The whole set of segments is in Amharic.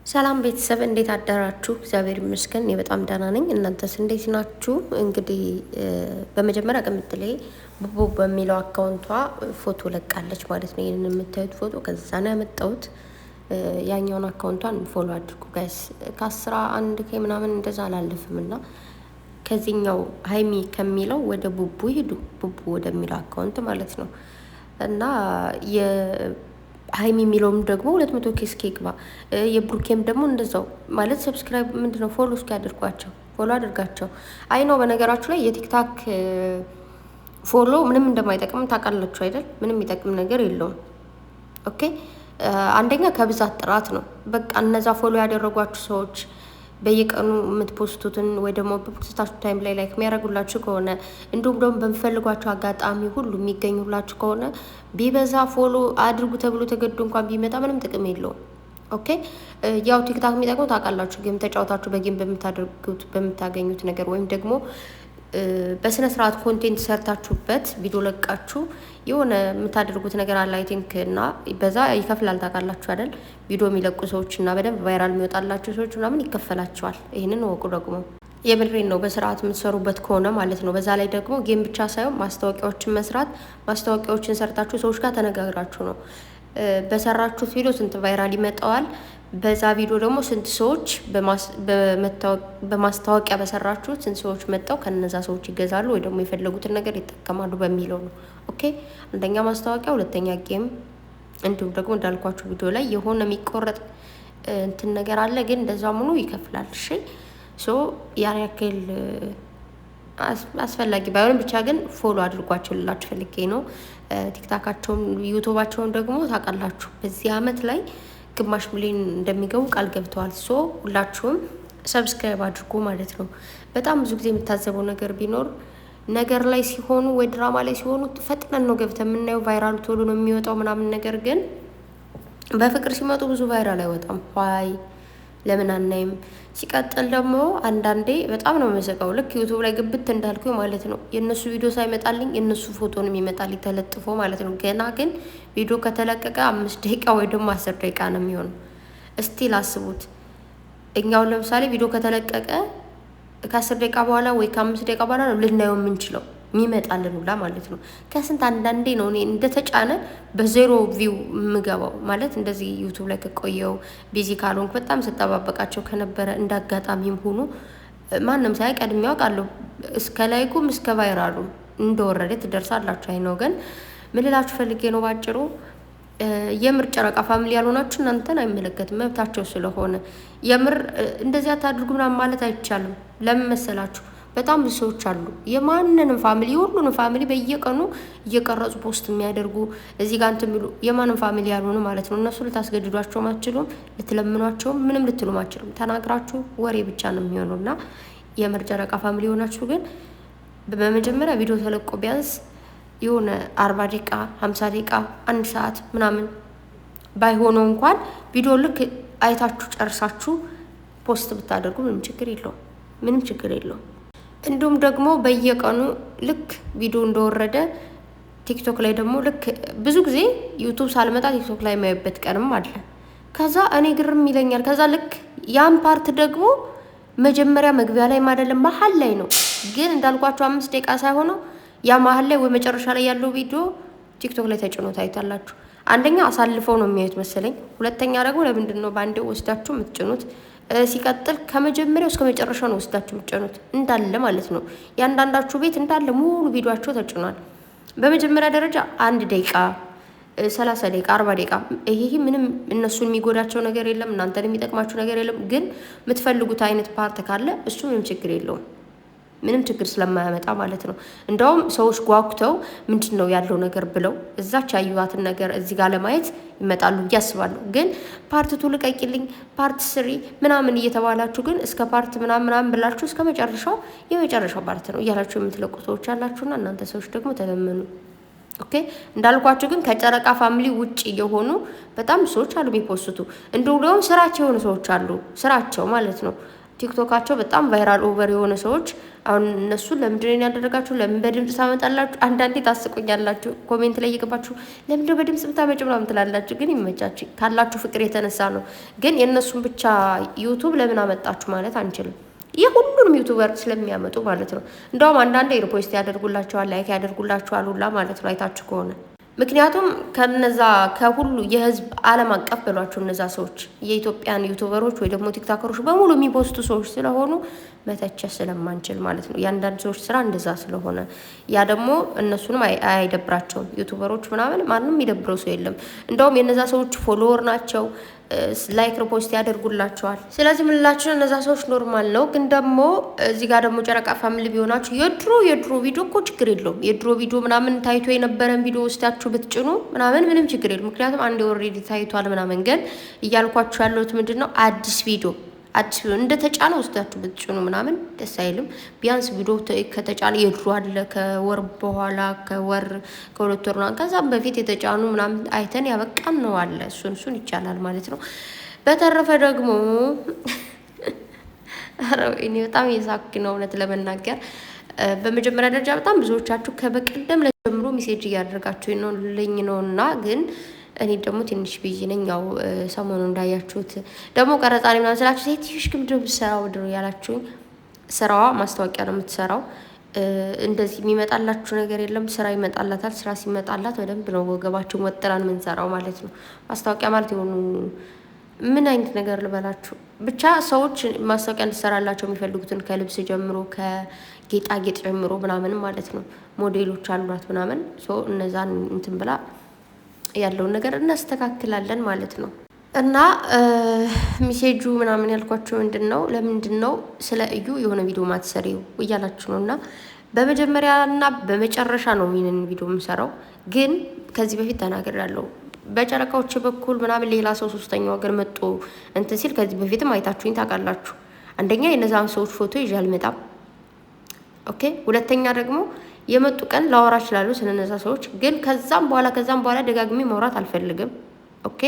ሰላም ቤተሰብ እንዴት አደራችሁ? እግዚአብሔር ይመስገን እኔ በጣም ደህና ነኝ። እናንተስ እንዴት ናችሁ? እንግዲህ በመጀመሪያ ቅምጥሌ ቡቡ በሚለው አካውንቷ ፎቶ ለቃለች ማለት ነው። ይህንን የምታዩት ፎቶ ከዛ ነው ያመጣሁት። ያኛውን አካውንቷን ፎሎ አድርጉ ጋይስ። ከ11K ምናምን እንደዛ አላለፍም እና ከዚህኛው ሀይሚ ከሚለው ወደ ቡቡ ሂዱ። ቡቡ ወደሚለው አካውንት ማለት ነው እና ሀይሚ የሚለውም ደግሞ 200K እስኪግባ የብሩኬም ደግሞ እንደዛው ማለት ሰብስክራይብ ምንድነው ፎሎ እስኪያደርጓቸው ፎሎ አድርጋቸው። አይ ነው በነገራችሁ ላይ የቲክታክ ፎሎ ምንም እንደማይጠቅም ታውቃላችሁ አይደል? ምንም የሚጠቅም ነገር የለውም። ኦኬ አንደኛ ከብዛት ጥራት ነው። በቃ እነዛ ፎሎ ያደረጓችሁ ሰዎች በየቀኑ የምትፖስቱትን ወይ ደግሞ በፖስታችሁ ታይም ላይ ላይክ የሚያደርጉላችሁ ከሆነ እንዲሁም ደግሞ በሚፈልጓቸው አጋጣሚ ሁሉ የሚገኙላችሁ ከሆነ ቢበዛ ፎሎ አድርጉ ተብሎ ተገዶ እንኳን ቢመጣ ምንም ጥቅም የለውም። ኦኬ ያው ቲክታክ የሚጠቅመው ታውቃላችሁ፣ ጌም ተጫውታችሁ በጌም በምታገኙት ነገር ወይም ደግሞ በስነ ስርዓት ኮንቴንት ሰርታችሁበት ቪዲዮ ለቃችሁ የሆነ የምታደርጉት ነገር አለ አይ ቲንክ እና በዛ ይከፍላል። ታውቃላችሁ አይደል? ቪዲዮ የሚለቁ ሰዎች እና በደንብ ቫይራል የሚወጣላቸው ሰዎች ምናምን ይከፈላቸዋል። ይህንን ወቁ። ደግሞ የምድሬን ነው በስርዓት የምትሰሩበት ከሆነ ማለት ነው። በዛ ላይ ደግሞ ጌም ብቻ ሳይሆን ማስታወቂያዎችን መስራት፣ ማስታወቂያዎችን ሰርታችሁ ሰዎች ጋር ተነጋግራችሁ ነው በሰራችሁት ቪዲዮ ስንት ቫይራል ይመጣዋል፣ በዛ ቪዲዮ ደግሞ ስንት ሰዎች በማስታወቂያ በሰራችሁት ስንት ሰዎች መጣው ከነዛ ሰዎች ይገዛሉ ወይ ደግሞ የፈለጉትን ነገር ይጠቀማሉ በሚለው ነው። ኦኬ አንደኛ ማስታወቂያ፣ ሁለተኛ ጌም፣ እንዲሁም ደግሞ እንዳልኳችሁ ቪዲዮ ላይ የሆነ የሚቆረጥ እንትን ነገር አለ፣ ግን እንደዛ ሙሉ ይከፍላል። እሺ ሶ ያን ያክል አስፈላጊ ባይሆንም ብቻ ግን ፎሎ አድርጓቸው ልላችሁ ፈልጌ ነው። ቲክታካቸውን ዩቱባቸውን ደግሞ ታውቃላችሁ በዚህ አመት ላይ ግማሽ ሚሊዮን እንደሚገቡ ቃል ገብተዋል። ሶ ሁላችሁም ሰብስክራይብ አድርጎ ማለት ነው። በጣም ብዙ ጊዜ የምታዘበው ነገር ቢኖር ነገር ላይ ሲሆኑ ወይ ድራማ ላይ ሲሆኑ ፈጥነን ነው ገብተን የምናየው፣ ቫይራል ቶሎ ነው የሚወጣው ምናምን። ነገር ግን በፍቅር ሲመጡ ብዙ ቫይራል አይወጣም። ዋይ ለምን አናይም? ሲቀጥል ደግሞ አንዳንዴ በጣም ነው የምስቀው። ልክ ዩቱብ ላይ ግብት እንዳልኩ ማለት ነው የእነሱ ቪዲዮ ሳይመጣልኝ የእነሱ ፎቶን የሚመጣልኝ ተለጥፎ ማለት ነው። ገና ግን ቪዲዮ ከተለቀቀ 5 ደቂቃ ወይ ደግሞ 10 ደቂቃ ነው የሚሆነው። እስቲል አስቡት። እኛውን ለምሳሌ ቪዲዮ ከተለቀቀ ከ10 ደቂቃ በኋላ ወይ ከ5 ደቂቃ በኋላ ነው ልናየው የምንችለው የሚመጣልን ሁላ ማለት ነው። ከስንት አንዳንዴ ነው እኔ እንደተጫነ በዜሮ ቪው የምገባው ማለት እንደዚህ ዩቱብ ላይ ከቆየው ቢዚ ካልሆንኩ በጣም ስጠባበቃቸው ከነበረ እንዳጋጣሚም ሆኖ ማንም ሳይ ቀድሜ ያውቃለሁ። እስከ ላይኩም እስከ ቫይራሉ እንደወረደ ትደርሳላችሁ። አይ ነው ግን ምን ልላችሁ ፈልጌ ነው ባጭሩ የምር ጨረቃ ፋሚሊ ያልሆናችሁ እናንተን አይመለከትም፣ መብታቸው ስለሆነ የምር እንደዚህ አታድርጉ ምናምን ማለት አይቻልም። ለምን መሰላችሁ? በጣም ብዙ ሰዎች አሉ የማንንም ፋሚሊ የሁሉንም ፋሚሊ በየቀኑ እየቀረጹ ፖስት የሚያደርጉ እዚህ ጋር እንትን የሚሉ የማንም ፋሚሊ ያልሆኑ ማለት ነው። እነሱ ልታስገድዷቸውም አትችሉም፣ ልትለምኗቸውም ምንም ልትሉም አትችሉም። ተናግራችሁ ወሬ ብቻ ነው የሚሆነው። እና የምር ጨረቃ ፋሚሊ የሆናችሁ ግን በመጀመሪያ ቪዲዮ ተለቆ ቢያንስ የሆነ 40 ደቂቃ 50 ደቂቃ 1 ሰዓት ምናምን ባይሆነው እንኳን ቪዲዮ ልክ አይታችሁ ጨርሳችሁ ፖስት ብታደርጉ ምንም ችግር የለውም፣ ምንም ችግር የለውም። እንዲሁም ደግሞ በየቀኑ ልክ ቪዲዮ እንደወረደ ቲክቶክ ላይ ደግሞ ልክ ብዙ ጊዜ ዩቱብ ሳልመጣ ቲክቶክ ላይ የማይበት ቀንም አለ። ከዛ እኔ ግርም ይለኛል። ከዛ ልክ ያን ፓርት ደግሞ መጀመሪያ መግቢያ ላይ አይደለም መሀል ላይ ነው። ግን እንዳልኳችሁ 5 ደቂቃ ሳይሆነው ያ መሀል ላይ ወይ መጨረሻ ላይ ያለው ቪዲዮ ቲክቶክ ላይ ተጭኖ ታይታላችሁ። አንደኛ አሳልፈው ነው የሚያዩት መሰለኝ። ሁለተኛ ደግሞ ለምንድን ነው ባንዴ ወስዳችሁ የምትጭኑት? ሲቀጥል ከመጀመሪያው እስከ መጨረሻው ነው ወስዳችሁ የምትጭኑት እንዳለ ማለት ነው። ያንዳንዳችሁ ቤት እንዳለ ሙሉ ቪዲዮአቸው ተጭኗል። በመጀመሪያ ደረጃ 1 ደቂቃ 30 ደቂቃ 40 ደቂቃ ይሄ ምንም እነሱን የሚጎዳቸው ነገር የለም፣ እናንተን የሚጠቅማችሁ ነገር የለም። ግን የምትፈልጉት አይነት ፓርት ካለ እሱ ምንም ችግር የለውም፣ ምንም ችግር ስለማያመጣ ማለት ነው። እንደውም ሰዎች ጓጉተው ምንድን ነው ያለው ነገር ብለው እዛች ያዩዋትን ነገር እዚህ ጋር ለማየት ይመጣሉ ብዬ አስባለሁ። ግን ፓርት 2 ልቀቂልኝ፣ ፓርት 3 ምናምን እየተባላችሁ ግን እስከ ፓርት ምናምን ብላችሁ እስከ መጨረሻው የመጨረሻው ፓርት ነው እያላችሁ የምትለቁ ሰዎች አላችሁና እናንተ ሰዎች ደግሞ ተለመኑ። ኦኬ እንዳልኳችሁ ግን ከጨረቃ ፋሚሊ ውጪ የሆኑ በጣም ሰዎች አሉ የሚፖስቱ። እንዲሁም ደግሞ ስራቸው የሆኑ ሰዎች አሉ፣ ስራቸው ማለት ነው ቲክቶካቸው በጣም ቫይራል ኦቨር የሆነ ሰዎች አሁን እነሱ ለምንድን ነው ያደረጋችሁ? ለምን በድምጽ ታመጣላችሁ? አንዳንዴ ታስቆኛላችሁ። ኮሜንት ላይ እየገባችሁ ለምንድን በድምጽ ብታመጭ ምናምን ትላላችሁ። ግን ይመቻችሁ ካላችሁ ፍቅር የተነሳ ነው። ግን የእነሱን ብቻ ዩቱብ ለምን አመጣችሁ ማለት አንችልም። የሁሉንም ዩቱበር ስለሚያመጡ ማለት ነው። እንደውም አንዳንዴ ሪፖስት ያደርጉላቸዋል፣ ላይክ ያደርጉላቸዋል ሁላ ማለት ነው አይታችሁ ከሆነ ምክንያቱም ከነዛ ከሁሉ የህዝብ ዓለም አቀፍ ብሏቸው እነዛ ሰዎች የኢትዮጵያን ዩቱበሮች ወይ ደግሞ ቲክታከሮች በሙሉ የሚፖስቱ ሰዎች ስለሆኑ መተቸት ስለማንችል ማለት ነው። የአንዳንድ ሰዎች ስራ እንደዛ ስለሆነ ያ ደግሞ እነሱንም አይደብራቸውም። ዩቱበሮች ምናምን ማንም የሚደብረው ሰው የለም። እንደውም የነዛ ሰዎች ፎሎወር ናቸው፣ ላይክ ሪፖስት ያደርጉላቸዋል። ስለዚህ ምንላችሁ እነዛ ሰዎች ኖርማል ነው። ግን ደግሞ እዚህ ጋር ደግሞ ጨረቃ ፋሚሊ ቢሆናችሁ የድሮ ቪዲዮ እኮ ችግር የለውም። የድሮ ቪዲዮ ምናምን ታይቶ የነበረን ቪዲዮ ውስጣችሁ ብትጭኑ ምናምን ምንም ችግር የለም። ምክንያቱም አንድ ኦልሬዲ ታይቷል ምናምን። ግን እያልኳችሁ ያለሁት ምንድን ነው አዲስ ቪዲዮ እንደ ተጫነ ውስጣችሁ ብትጭኑ ምናምን ደስ አይልም። ቢያንስ ቪዲዮ ከተጫነ የድሮ አለ ከወር በኋላ ከወር ከሁለት ወር ምናምን ከዛም በፊት የተጫኑ ምናምን አይተን ያበቃን ነው አለ እሱን ይቻላል ማለት ነው። በተረፈ ደግሞ እኔ በጣም የሳክ ነው እውነት ለመናገር። በመጀመሪያ ደረጃ በጣም ብዙዎቻችሁ ከበቀደም ለጀምሮ ሜሴጅ እያደረጋችሁ ነው ልኝ ነውና ግን እኔ ደግሞ ትንሽ ቢዚ ነኝ። ያው ሰሞኑ እንዳያችሁት ደግሞ ቀረጻ ላይ ምናምን ስላችሁ ሴትዮሽ ግን ምንድን ነው የምትሰራው ምንድን ነው ያላችሁኝ። ስራዋ ማስታወቂያ ነው የምትሰራው። እንደዚህ የሚመጣላችሁ ነገር የለም። ስራ ይመጣላታል። ስራ ሲመጣላት በደንብ ነው ወገባችሁን ወጥራን የምንሰራው ማለት ነው። ማስታወቂያ ማለት የሆኑ ምን አይነት ነገር ልበላችሁ ብቻ ሰዎች ማስታወቂያ እንድትሰራላቸው የሚፈልጉትን ከልብስ ጀምሮ ከጌጣጌጥ ጀምሮ ምናምን ማለት ነው። ሞዴሎች አሏት ምናምን እነዛን እንትን ብላ ያለውን ነገር እናስተካክላለን ማለት ነው። እና ሚሴጁ ምናምን ያልኳቸው ምንድን ነው ለምንድን ነው ስለ እዩ የሆነ ቪዲዮ ማትሰሪው እያላችሁ ነው። እና በመጀመሪያና በመጨረሻ ነው ይህንን ቪዲዮ የምሰራው። ግን ከዚህ በፊት ተናግሬያለሁ። በጨረቃዎች በኩል ምናምን ሌላ ሰው ሶስተኛ ወገን መጥቶ እንትን ሲል ከዚህ በፊትም አይታችሁኝ ታውቃላችሁ። አንደኛ የነዛን ሰዎች ፎቶ ይዤ አልመጣም። ኦኬ። ሁለተኛ ደግሞ የመጡ ቀን ላወራ እችላለሁ ስለነዛ ሰዎች። ግን ከዛም በኋላ ደጋግሜ ማውራት አልፈልግም። ኦኬ።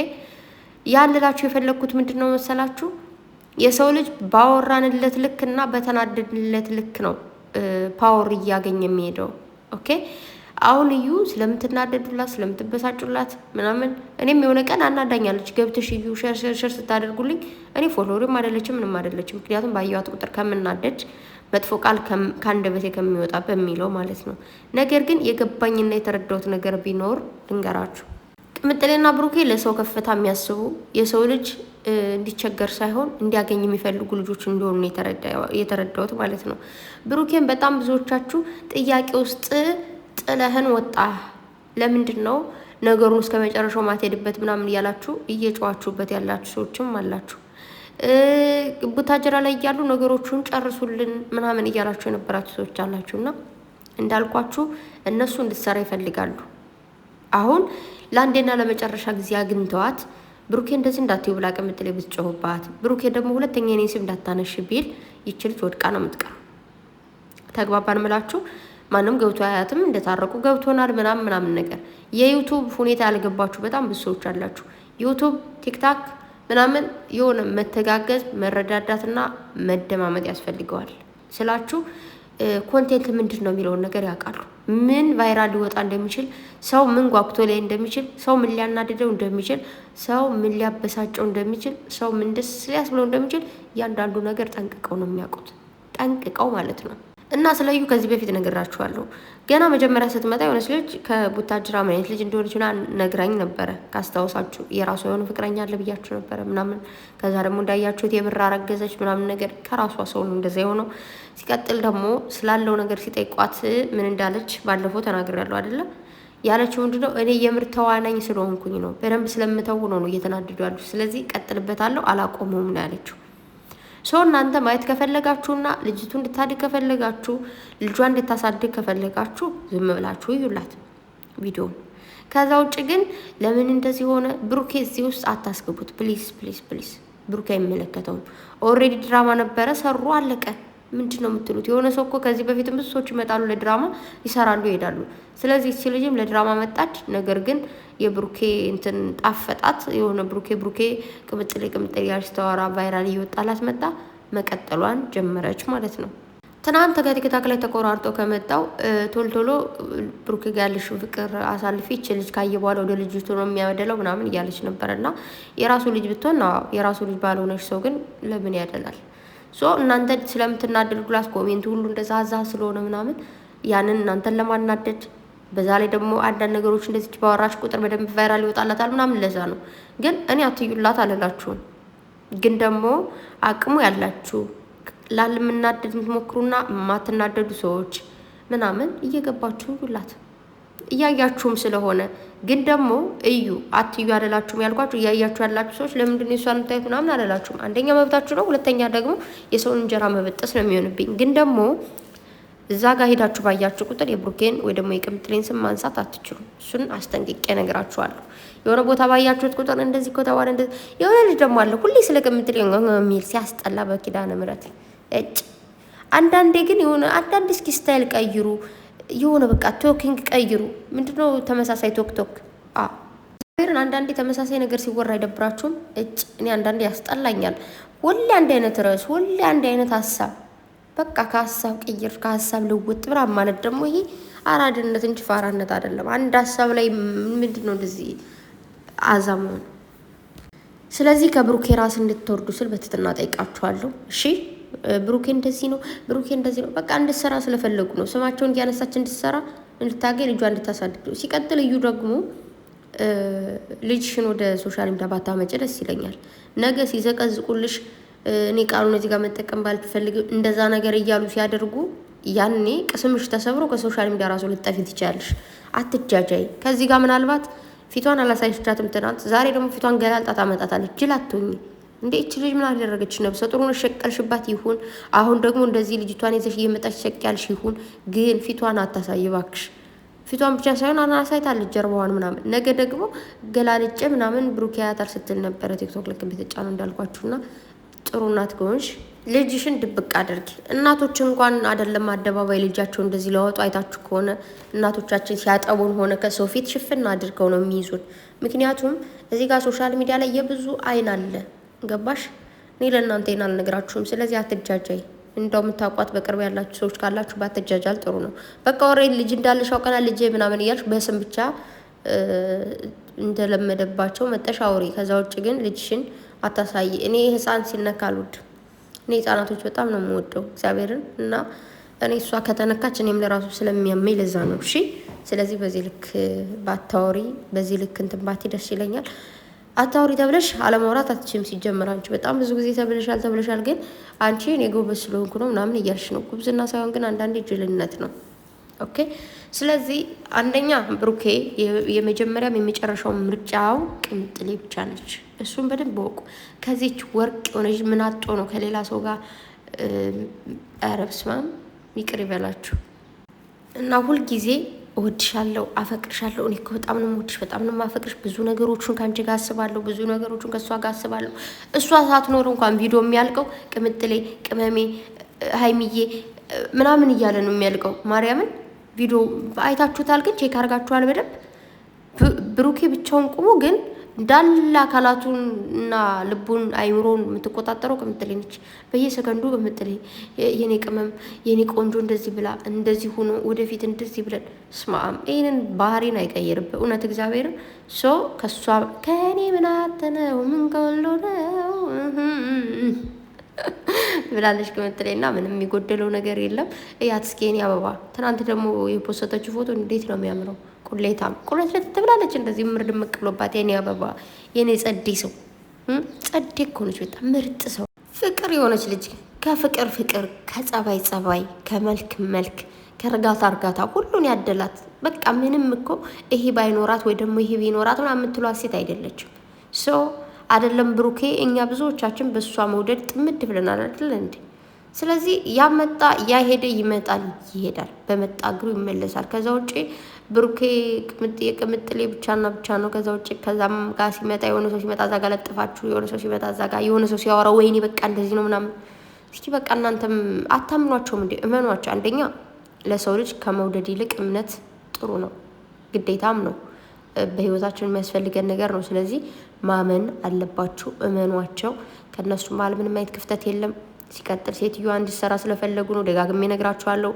ያን ልላችሁ የፈለግኩት ምንድን ነው መሰላችሁ? የሰው ልጅ ባወራንለት ልክ እና በተናደድለት ልክ ነው ፓወር እያገኘ የሚሄደው። ኦኬ። አሁን እዩ ስለምትናደዱላት ስለምትበሳጩላት ምናምን እኔም የሆነ ቀን አናዳኛለች። ገብተሽ እዩ ሸር ስታደርጉልኝ እኔ ፎሎወርም አይደለችም ምንም አይደለችም። ምክንያቱም ባየዋት ቁጥር ከምናደድ መጥፎ ቃል ከአንደበቴ ከሚወጣ በሚለው ማለት ነው። ነገር ግን የገባኝና የተረዳሁት ነገር ቢኖር ልንገራችሁ። ቅምጥሌና ብሩኬ ለሰው ከፍታ የሚያስቡ የሰው ልጅ እንዲቸገር ሳይሆን እንዲያገኝ የሚፈልጉ ልጆች እንደሆኑ የተረዳሁት ማለት ነው። ብሩኬን በጣም ብዙዎቻችሁ ጥያቄ ውስጥ ጥለህን ወጣ ለምንድን ነው ነገሩን እስከ መጨረሻው ማትሄድበት ምናምን እያላችሁ እየጨዋችሁበት ያላችሁ ሰዎችም አላችሁ። ቡታጀራ ላይ እያሉ ነገሮቹን ጨርሱልን ምናምን እያላችሁ የነበራችሁ ሰዎች አላችሁና እንዳልኳችሁ እነሱ እንድትሰራ ይፈልጋሉ። አሁን ለአንዴና ለመጨረሻ ጊዜ አግኝተዋት ብሩኬ እንደዚህ እንዳትዩ ብላ ቅምጥሌ ብትጮህባት፣ ብሩኬ ደግሞ ሁለተኛ የኔን ስም እንዳታነሽ ቢል ይችል ወድቃ ነው የምትቀረው። ተግባባን ምላችሁ? ማንም ገብቶ አያትም እንደታረቁ ገብቶናል ምናምን ነገር። የዩቱብ ሁኔታ ያልገባችሁ በጣም ብዙ ሰዎች አላችሁ። ዩቱብ ቲክታክ ምናምን የሆነ መተጋገዝ መረዳዳትና መደማመጥ ያስፈልገዋል ስላችሁ ኮንቴንት ምንድን ነው የሚለውን ነገር ያውቃሉ። ምን ቫይራል ሊወጣ እንደሚችል፣ ሰው ምን ጓጉቶ ላይ እንደሚችል፣ ሰው ምን ሊያናድደው እንደሚችል፣ ሰው ምን ሊያበሳጨው እንደሚችል፣ ሰው ምን ደስ ሊያስብለው እንደሚችል እያንዳንዱ ነገር ጠንቅቀው ነው የሚያውቁት። ጠንቅቀው ማለት ነው። እና ስለዩ ከዚህ በፊት ነግራችኋለሁ። ገና መጀመሪያ ስትመጣ የሆነች ልጅ ከቡታጅራ ማየት ልጅ እንደሆነች ነግራኝ ነበረ። ካስታወሳችሁ የራሷ የሆነ ፍቅረኛ አለ ብያችሁ ነበረ ምናምን። ከዛ ደግሞ እንዳያችሁት የምር አረገዘች ምናምን ነገር ከራሷ ሰው ነው እንደዛ የሆነው። ሲቀጥል ደግሞ ስላለው ነገር ሲጠይቋት ምን እንዳለች ባለፈው ተናግሬያለሁ አይደለ? ያለችው ምንድነው እኔ የምር ተዋናኝ ስለሆንኩኝ ነው፣ በደንብ ስለምተው ነው እየተናደዱ ያሉ። ስለዚህ ቀጥልበታለሁ አላቆመውም ነው ያለችው። ሰው እናንተ ማየት ከፈለጋችሁና ልጅቱ እንድታድግ ከፈለጋችሁ ልጇ እንድታሳድግ ከፈለጋችሁ ዝም ብላችሁ ይዩላት ቪዲዮን። ከዛ ውጭ ግን ለምን እንደዚህ ሆነ ብሩኬ እዚህ ውስጥ አታስገቡት ፕሊዝ ፕሊዝ ፕሊዝ። ብሩኬ አይመለከተውም። ኦልሬዲ ድራማ ነበረ ሰሩ አለቀ። ምንድን ነው የምትሉት? የሆነ ሰው እኮ ከዚህ በፊት ብዙ ሰዎች ይመጣሉ ለድራማ ይሰራሉ ይሄዳሉ። ስለዚህ እቺ ልጅም ለድራማ መጣች። ነገር ግን የብሩኬ እንትን ጣፈጣት። የሆነ ብሩኬ ቅምጥሌ ያልሽ ተዋራ ቫይራል እየወጣላት መጣ። መቀጠሏን ጀመረች ማለት ነው። ትናንት ከቲክታክ ላይ ተቆራርጦ ከመጣው ቶሎ ብሩክ ጋር ያለሽ ፍቅር አሳልፊ ልጅ ካየ በኋላ ወደ ልጅቱ ነው የሚያደለው ምናምን እያለች ነበርና የራሱ ልጅ ብትሆን የራሱ ልጅ ባልሆነች ሰው ግን ለምን ያደላል? እናንተ ስለምትናደዱላት ኮሜንት ሁሉ እንደዛዛ ስለሆነ ምናምን ያንን እናንተን ለማናደድ በዛ ላይ ደግሞ አንዳንድ ነገሮች እንደዚህ ባወራሽ ቁጥር በደንብ ቫይራል ይወጣላታል ምናምን ለዛ ነው። ግን እኔ አትዩላት አልላችሁም። ግን ደግሞ አቅሙ ያላችሁ ላለምናደድ የምትሞክሩና የማትናደዱ ሰዎች ምናምን እየገባችሁ ይውላት እያያችሁም ስለሆነ ግን ደግሞ እዩ አትዩ አደላችሁም ያልኳችሁ እያያችሁ ያላችሁ ሰዎች ለምንድን ነው እሷን ታዩት ምናምን አደላችሁም። አንደኛ መብታችሁ ነው፣ ሁለተኛ ደግሞ የሰውን እንጀራ መበጠስ ነው የሚሆንብኝ። ግን ደግሞ እዛ ጋር ሄዳችሁ ባያችሁ ቁጥር የብሩኬን ወይ ደግሞ የቅምጥሌን ስም ማንሳት አትችሉም። እሱን አስጠንቅቄ እነግራችኋለሁ። የሆነ ቦታ ባያችሁት ቁጥር እንደዚህ እኮ ተባለ እንደዚህ። የሆነ ልጅ ደግሞ አለ ሁሌ ስለ ቅምጥሌ የሚል ሲያስጠላ በኪዳነ ምሕረት አንዳንዴ ግን የሆነ አንዳንድ እስኪ ስታይል ቀይሩ፣ የሆነ በቃ ቶኪንግ ቀይሩ። ምንድነው ተመሳሳይ ቶክ አንዳንዴ ተመሳሳይ ነገር ሲወራ አይደብራችሁም? እኔ አንዳንዴ ያስጠላኛል። ሁሌ አንድ አይነት ርዕስ፣ ሁሌ አንድ አይነት ሀሳብ። በቃ ከሀሳብ ቅይር፣ ከሀሳብ ልውጥ ብራ ማለት ደግሞ ይሄ አራድነት እንጂ ፋራነት አይደለም። አንድ ሀሳብ ላይ ምንድነው እንደዚህ አዛመን። ስለዚህ ከብሩኬ ራስ እንድትወርዱ ስል በትትና ጠይቃችኋለሁ። እሺ ብሩኬ እንደዚህ ነው፣ ብሩኬ እንደዚህ ነው። በቃ እንድትሰራ ስለፈለጉ ነው። ስማቸውን እያነሳች እንድትሰራ እንድታገኝ ልጇ እንድታሳድግ ነው። ሲቀጥል እዩ ደግሞ ልጅሽን ወደ ሶሻል ሚዲያ ባታመጪ ደስ ይለኛል። ነገ ሲዘቀዝቁልሽ እኔ ቃሉን እዚህ ጋር መጠቀም ባልፈልግ እንደዛ ነገር እያሉ ሲያደርጉ ያኔ ቅስምሽ ተሰብሮ ከሶሻል ሚዲያ ራሱ ልጠፊ ትችያለሽ። አትጃጃይ። ከዚህ ጋር ምናልባት ፊቷን አላሳይቻትም ትናንት፣ ዛሬ ደግሞ ፊቷን ገላልጣ ታመጣታለች። ጅል አትሁኚ እንዴ! እቺ ልጅ ምን አደረገች? ነብሰ ጡር ሆነሽ ሸቀልሽባት ይሁን አሁን ደግሞ እንደዚህ ልጅቷን ይዘሽ እየመጣች ሸቀልሽ ይሁን፣ ግን ፊቷን አታሳይ እባክሽ። ፊቷን ብቻ ሳይሆን አሳይታለች ጀርባዋን ምናምን። ነገ ደግሞ ገላልጬ ምናምን ብሩክ ያታር ስትል ነበረ ቲክቶክ ልክ እንደተጫነው እንዳልኳችሁና ጥሩ እናት ከሆንሽ ልጅሽን ድብቅ አድርጊ። እናቶች እንኳን አይደለም አደባባይ ልጃቸው እንደዚህ ለወጡ አይታችሁ ከሆነ እናቶቻችን ሲያጠቡን ሆነ ከሰው ፊት ሽፍና አድርገው ነው የሚይዙን። ምክንያቱም እዚህ ጋር ሶሻል ሚዲያ ላይ የብዙ አይን አለ። ገባሽ? እኔ ለእናንተ ይናል ነግራችሁም። ስለዚህ አትጃጃይ። እንደው የምታውቋት በቅርብ ያላችሁ ሰዎች ካላችሁ ባትጃጃል ጥሩ ነው። በቃ ወሬ ልጅ እንዳለሽ አውቀናል ልጅ ምናምን እያልሽ በስም ብቻ እንደለመደባቸው መጠሽ አውሪ። ከዛ ውጭ ግን ልጅሽን አታሳይ። እኔ ህፃን ሲነካ አልወድም። እኔ ህፃናቶች በጣም ነው የምወደው እግዚአብሔርን እና እኔ እሷ ከተነካች እኔም ለራሱ ስለሚያመኝ ለዛ ነው። እሺ፣ ስለዚህ በዚህ ልክ ባታወሪ፣ በዚህ ልክ እንትን ባቲ ደስ ይለኛል። አታውሪ ተብለሽ አለማውራት አትችም። ሲጀመር አንቺ በጣም ብዙ ጊዜ ተብለሻል፣ ግን አንቺ እኔ ጎበዝ ስለሆንኩ ነው ምናምን እያልሽ ነው። ጉብዝና ሳይሆን ግን አንዳንዴ ጅልነት ነው። ኦኬ። ስለዚህ አንደኛ ብሩኬ የመጀመሪያም የመጨረሻው ምርጫው ቅምጥሌ ብቻ ነች። እሱን በደንብ ወቁ። ከዚች ወርቅ የሆነች ምን አጦ ነው ከሌላ ሰው ጋር አረብስማም ይቅር ይበላችሁ እና ሁልጊዜ እወድሻለሁ፣ አፈቅርሻለሁ። እኔ እኮ በጣም ነው የምወድሽ፣ በጣም ነው የማፈቅርሽ። ብዙ ነገሮችን ከአንቺ ጋር አስባለሁ፣ ብዙ ነገሮችን ከእሷ ጋር አስባለሁ። እሷ ሳትኖር እንኳን ቪዲዮ የሚያልቀው ቅምጥሌ፣ ቅመሜ፣ ሀይሚዬ ምናምን እያለ ነው የሚያልቀው። ማርያምን ቪዲዮ አይታችሁታል? ግን ቼክ አድርጋችኋል በደንብ? ብሩኬ ብቻውን ቁሞ ግን እንዳለ አካላቱን እና ልቡን አይምሮን የምትቆጣጠረው ቅምጥሌ ነች። በየሰከንዱ ቅምጥሌ የኔ ቅመም የኔ ቆንጆ እንደዚህ ብላ እንደዚህ ሆኖ ወደፊት እንደዚህ ብለን ስማም ይህንን ባህሪን አይቀይርም በእውነት እግዚአብሔርን ከሷ ከእኔ ምናተነው ምን ከወሎ ነው ብላለች ቅምጥሌ እና ምንም የሚጎደለው ነገር የለም። እያት እስኪ የኔ አበባ ትናንት ደግሞ የፖስተችው ፎቶ እንዴት ነው የሚያምረው! ቁሌታም ቁለት ትብላለች እንደዚህ ምርድ መቅሎባት የኔ አበባ የኔ ጸዴ ሰው ጸዴ እኮ ነች። በጣም ምርጥ ሰው ፍቅር የሆነች ልጅ ከፍቅር ፍቅር ከጸባይ ጸባይ ከመልክ መልክ ከእርጋታ እርጋታ ሁሉን ያደላት በቃ ምንም እኮ ይሄ ባይኖራት ወይ ደግሞ ይሄ ቢኖራት ምናምን የምትሏት ሴት አይደለችም። አይደለም ብሩኬ እኛ ብዙዎቻችን በእሷ መውደድ ጥምድ ብለናል አይደል እንዴ? ስለዚህ ያመጣ ያሄደ ይመጣል ይሄዳል፣ በመጣ እግሩ ይመለሳል። ከዛ ውጪ ብሩኬ የቅምጥሌ ብቻና ብቻ ነው። ከዛ ውጪ ከዛም ጋር ሲመጣ የሆነ ሰው ሲመጣ እዛ ጋር ለጥፋችሁ፣ የሆነ ሰው ሲመጣ እዛ ጋር የሆነ ሰው ሲያወራ ወይኔ በቃ እንደዚህ ነው ምናምን። እስኪ በቃ እናንተም አታምኗቸውም እንዴ? እመኗቸው። አንደኛ ለሰው ልጅ ከመውደድ ይልቅ እምነት ጥሩ ነው፣ ግዴታም ነው፣ በህይወታችን የሚያስፈልገን ነገር ነው። ስለዚህ ማመን አለባችሁ፣ እመኗቸው። ከነሱ መሀል ምንም አይነት ክፍተት የለም። ሲቀጥል ሴትዮዋ እንዲሰራ ስለፈለጉ ነው። ደጋግሜ እነግራችኋለሁ።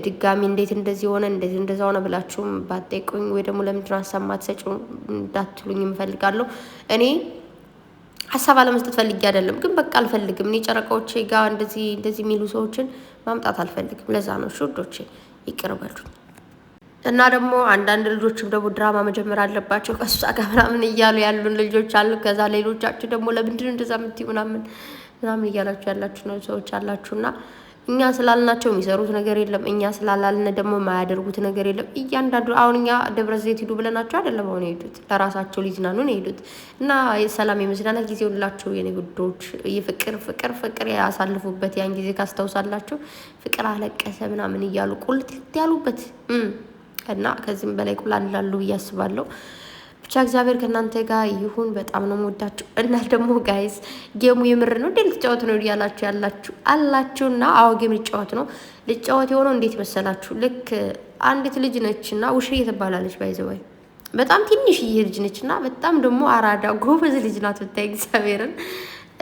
ድጋሚ እንዴት እንደዚህ ሆነ እንዴት እንደዛ ሆነ ብላችሁም ባትጠይቁኝ ወይ ደግሞ ለምንድን ሀሳብ ማትሰጪው እንዳትሉኝ እፈልጋለሁ። እኔ ሀሳብ አለመስጠት ፈልጌ አይደለም፣ ግን በቃ አልፈልግም። እኔ ጨረቃዎቼ ጋር እንደዚህ የሚሉ ሰዎችን ማምጣት አልፈልግም። ለዛ ነው ውዶቼ ይቅር በሉኝ። እና ደግሞ አንዳንድ ልጆችም ደግሞ ድራማ መጀመር አለባቸው ከእሷ ጋር ምናምን እያሉ ያሉን ልጆች አሉ። ከዛ ሌሎቻችሁ ደግሞ ለምንድን እንደዛ የምትይው ምናምን እያላችሁ ያላችሁ ነው ሰዎች አላችሁና እኛ ስላልናቸው የሚሰሩት ነገር የለም። እኛ ስላላልን ደግሞ የማያደርጉት ነገር የለም። እያንዳንዱ አሁን እኛ ደብረ ዘይት ሂዱ ብለናቸው አይደለም አሁን የሄዱት፣ ለራሳቸው ሊዝናኑ ነው የሄዱት። እና የሰላም የመዝናናት ጊዜ ሁላችሁ የኔ ውዶች፣ ፍቅር ያሳልፉበት። ያን ጊዜ ካስታውሳላችሁ ፍቅር አለቀሰ ምናምን እያሉ ቁልት ያሉበት እና ከዚህም በላይ ቁላላሉ ብዬ አስባለሁ። ብቻ እግዚአብሔር ከእናንተ ጋር ይሁን። በጣም ነው የምወዳችሁ። እና ደግሞ ጋይስ ጌሙ የምር ነው እንዴ ልትጫወት ነው ያላችሁ አላችሁና፣ አዎ ጌም ልጫወት ነው። ልጫወት የሆነው እንዴት መሰላችሁ? ልክ አንዲት ልጅ ነችና ውሽዬ ትባላለች። ባይዘዋይ በጣም ትንሽዬ ልጅ ነችና በጣም ደግሞ አራዳ ጎበዝ ልጅ ናት ብታይ እግዚአብሔርን።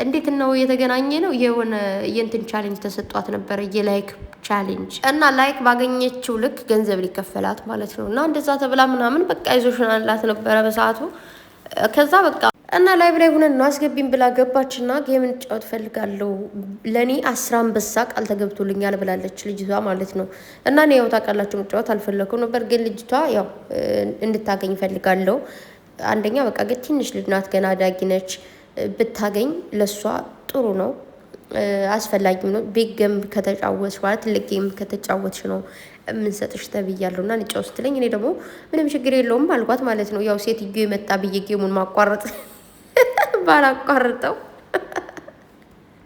እንዴት ነው የተገናኘ ነው? የሆነ የእንትን ቻሌንጅ ተሰጧት ነበረ፣ የላይክ ቻሌንጅ እና ላይክ ባገኘችው ልክ ገንዘብ ሊከፈላት ማለት ነው። እና እንደዛ ተብላ ምናምን በቃ ይዞሽናላት ነበረ በሰዓቱ። ከዛ በቃ እና ላይቭ ላይ ሆነን ነው አስገቢኝ ብላ ገባችና ጌም እንጫወት ፈልጋለሁ ለኔ 10 አንበሳ ቃል ተገብቶልኛል ብላለች ልጅቷ ማለት ነው። እና እኔ ያው ታውቃላችሁ መጫወት አልፈለኩም ነበር፣ ግን ልጅቷ ያው እንድታገኝ ፈልጋለሁ። አንደኛ በቃ ግን ትንሽ ልጅ ናት፣ ገና አዳጊ ነች። ብታገኝ ለሷ ጥሩ ነው፣ አስፈላጊም ነው። ቢግ ጌም ከተጫወትሽ ማለት ትልቅ ጌም ከተጫወትሽ ነው የምንሰጥሽ ተብያለሁ። እና እንጫወት ስትለኝ እኔ ደግሞ ምንም ችግር የለውም አልኳት ማለት ነው። ያው ሴትዮ የመጣ ብዬ ጌሙን ማቋረጥ ባላቋርጠው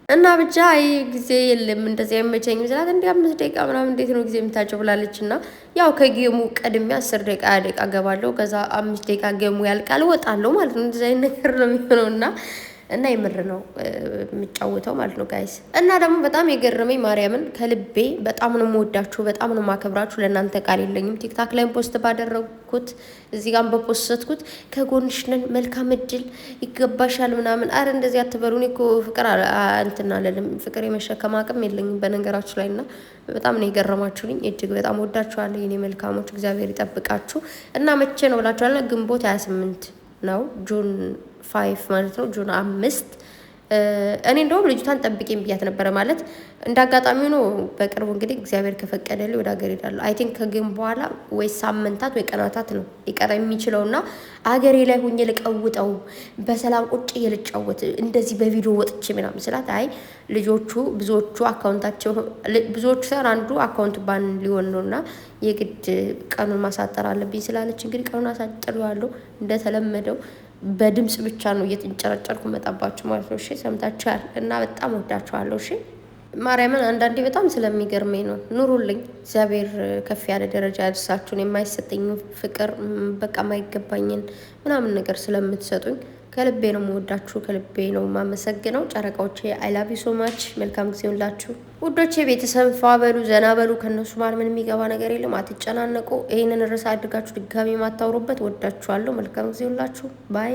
እና ብቻ ይህ ጊዜ የለም እንደዚህ አይመቸኝ ስላት እንዲ 5 ደቂቃ ምናምን እንዴት ነው ጊዜ የምታቸው ብላለች። እና ያው ከጌሙ ቀድሜ 10 ደቂቃ 20 ደቂቃ ገባለሁ። ከዛ 5 ደቂቃ ጌሙ ያልቃል እወጣለሁ ማለት ነው። እንደዚህ አይነት ነገር ነው የሚሆነው እና የምር ነው የምጫወተው ማለት ነው ጋይስ። እና ደግሞ በጣም የገረመኝ ማርያምን ከልቤ በጣም ነው የምወዳችሁ፣ በጣም ነው የማከብራችሁ። ለእናንተ ቃል የለኝም። ቲክታክ ላይ ፖስት ባደረግኩት እዚህ ጋር በፖስትኩት ከጎንሽ ነን፣ መልካም እድል፣ ይገባሻል ምናምን። አረ እንደዚህ አትበሉ። እኔ እኮ ፍቅር እንትን አለልም፣ ፍቅር የመሸከም አቅም የለኝም በነገራችሁ ላይ። እና በጣም ነው የገረማችሁልኝ። እጅግ በጣም ወዳችኋለሁ የኔ መልካሞች፣ እግዚአብሔር ይጠብቃችሁ። እና መቼ ነው ብላችኋል? ግንቦት 28 ነው ጁን 5 ማለት ነው ጁን 5። እኔ እንደውም ልጅቷን ጠብቄኝ ብያት ነበረ ማለት እንዳጋጣሚ ነው። በቅርቡ እንግዲህ እግዚአብሔር ከፈቀደልኝ ወደ ሀገር ሄዳለሁ። አይ ቲንክ ከግን በኋላ ወይ ሳምንታት ወይ ቀናታት ነው ሊቀር የሚችለውና ሀገሬ ላይ ሁኜ ልቀውጠው በሰላም ቁጭ ልጫወት እንደዚህ በቪዲዮ ወጥቼ ምናምን ስላት፣ አይ ልጆቹ ብዙዎቹ አካውንታቸው ብዙዎቹ ሳይሆን አንዱ አካውንት ባን ሊሆን ነውና የግድ ቀኑን ማሳጠር አለብኝ ስላለች እንግዲህ ቀኑን አሳጥሬዋለሁ እንደተለመደው በድምጽ ብቻ ነው እየተንጨረጨርኩ መጣባችሁ ማለት ነው። እሺ ሰምታችኋል። እና በጣም ወዳችኋለሁ። እሺ ማርያምን አንዳንዴ በጣም ስለሚገርመኝ ነው። ኑሩልኝ፣ እግዚአብሔር ከፍ ያለ ደረጃ ያድርሳችሁን። የማይሰጠኝ ፍቅር በቃ የማይገባኝን ምናምን ነገር ስለምትሰጡኝ ከልቤ ነው የምወዳችሁ፣ ከልቤ ነው የማመሰግነው። ጨረቃዎቼ አይ ላቭ ዩ ሶ ማች። መልካም ጊዜ ሁላችሁ ውዶቼ። ቤተሰብ ፋበሉ ዘና በሉ። ከነሱ ማር ምን የሚገባ ነገር የለም። አትጨናነቁ። ይህንን ርዕስ አድርጋችሁ ድጋሚ ማታወሩበት። ወዳችኋለሁ። መልካም ጊዜ ሁላችሁ ባይ